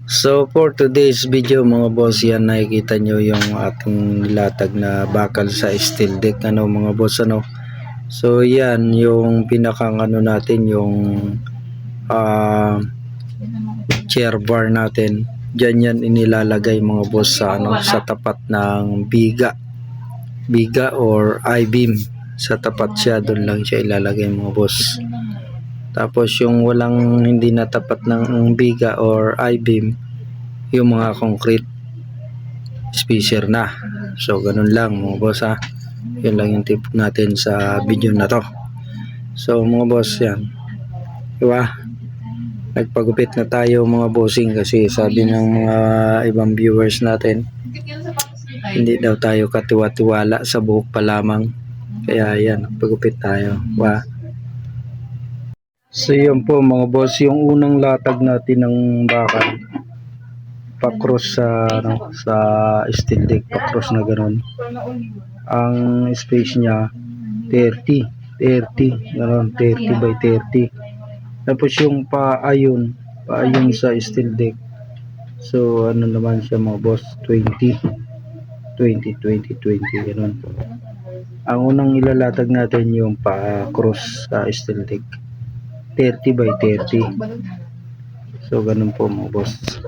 So for today's video mga boss, yan nakikita nyo yung ating nilatag na bakal sa steel deck mga boss So yan yung pinakang natin yung chair bar natin. Diyan yan inilalagay mga boss sa tapat ng biga or I-beam. Sa tapat siya, doon lang siya ilalagay mga boss. Tapos yung walang hindi natapat ng biga or I-beam, yung mga concrete spacer na. So ganun lang mga boss Yun lang yung tip natin sa video na to. So mga boss, yan. Diba? Nagpagupit na tayo mga bossing kasi sabi ng mga ibang viewers natin, hindi daw tayo katiwa-tiwala sa buhok pa lamang. Kaya yan, nagpagupit tayo. Diba? So yun po mga boss, yung unang latag natin ng bakal pa-cross sa steel deck, pa-cross na gano'n. Ang space niya 30 gano'n, 30 by 30. Tapos yung paayon sa steel deck, so naman siya mga boss, 20 gano'n. Ang unang ilalatag natin yung pa-cross sa steel deck, 30 by 30. So ganun po mga boss.